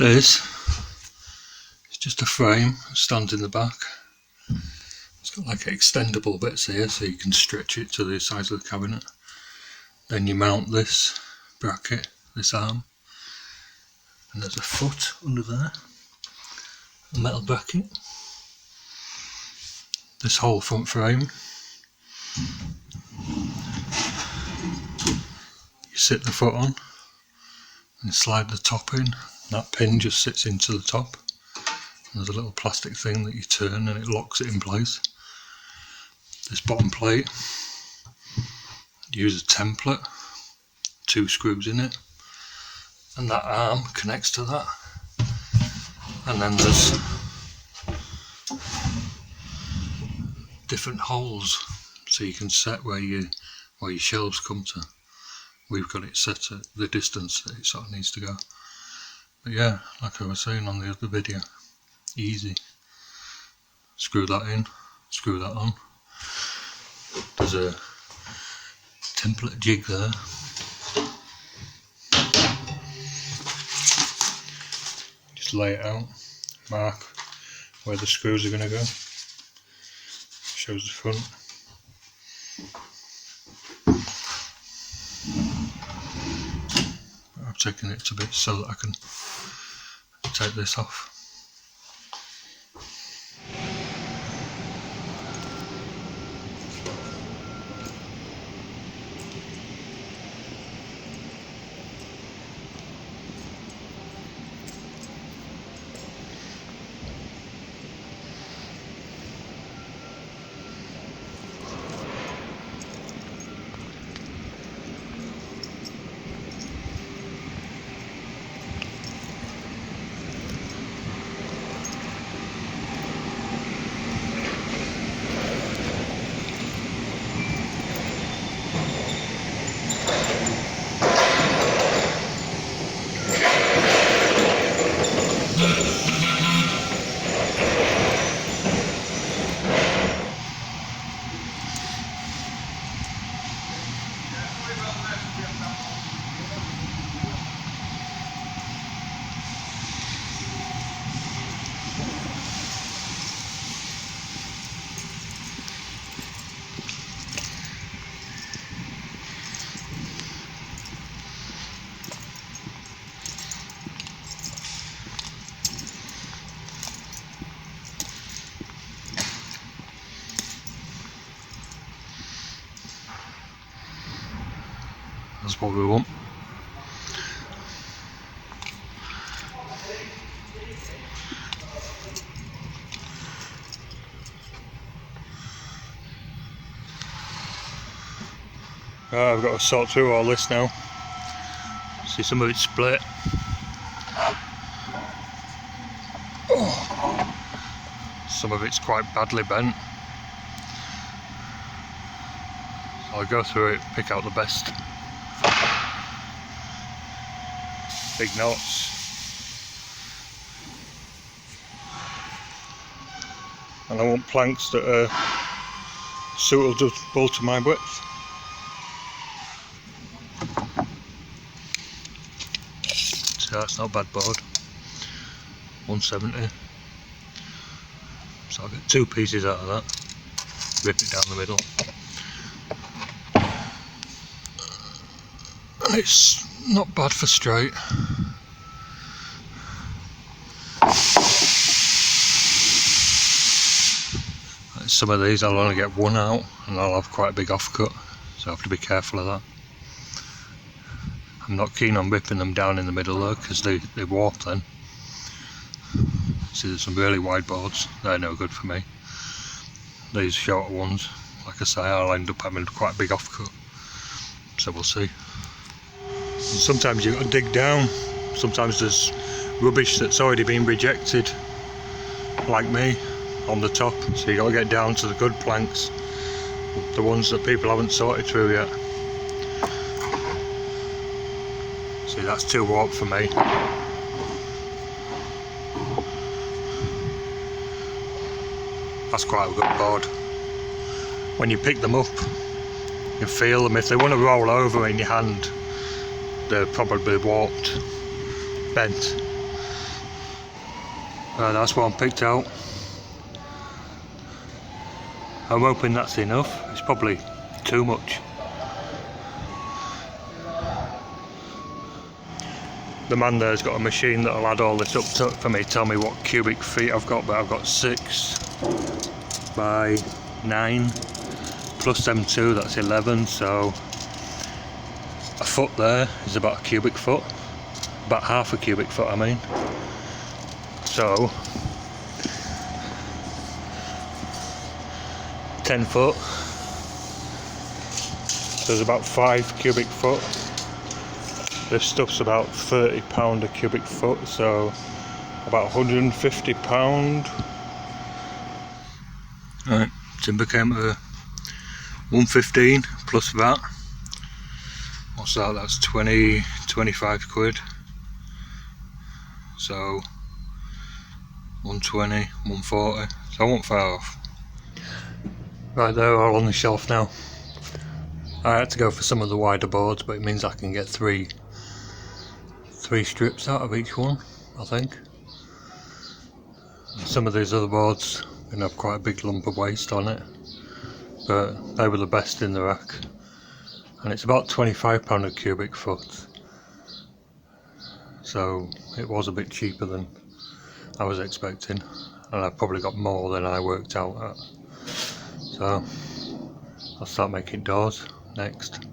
This is just a frame that stands in the back. It's got like extendable bits here so you can stretch it to the size of the cabinet. Then you mount this bracket, this arm, and there's a foot under there, a metal bracket. This whole front frame, you sit the foot on and slide the top in. That pin just sits into the top. There's a little plastic thing that you turn and it locks it in place. This bottom plate, use a template, 2 screws in it, and that arm connects to that. And then there's different holes so you can set where your shelves come to. We've got it set at the distance that it sort of needs to go. But yeah, like I was saying on the other video, easy. Screw that in, screw that on. There's a template jig there. Just lay it out, mark where the screws are going to go. Shows the front. I've taken it to bits so that I can take this off. That's what we want. I've got to sort through all this now. See, some of it's split. Some of it's quite badly bent. So I'll go through it, pick out the best. Big knots. And I want planks that are suitable to my width. So that's not a bad board. 170. So I'll get 2 pieces out of that. Rip it down the middle. And it's not bad for straight. Some of these I'll only get 1 out and I'll have quite a big offcut, so I have to be careful of that. I'm not keen on ripping them down in the middle though, because they warp then. See, there's some really wide boards, they're no good for me. These shorter ones, like I say, I'll end up having quite a big offcut, so we'll see. And sometimes you've got to dig down, sometimes there's rubbish that's already been rejected, like me, on the top, so you got to get down to the good planks, the ones that people haven't sorted through yet. See, that's too warped for me. That's quite a good board. When you pick them up, you feel them. If they want to roll over in your hand, they're probably warped, bent. Right, that's one picked out. I'm hoping that's enough. It's probably too much. The man there's got a machine that'll add all this up to, for me, tell me what cubic feet I've got, but I've got 6 by 9 plus them 2, that's 11, so a foot there is about a cubic foot, about half a cubic foot I mean. So 10 foot, so there's about 5 cubic foot. This stuff's about £30 a cubic foot, so about £150. Right, timber came to 115 plus that. What's that? That's 25 quid. So 120, 140. So I won't far off. Right, they're all on the shelf now. I had to go for some of the wider boards, but it means I can get three strips out of each one, I think. Some of these other boards are going to have quite a big lump of waste on it, but they were the best in the rack. And it's about £25 a cubic foot, so it was a bit cheaper than I was expecting, and I probably got more than I worked out at. So I'll start making doors next.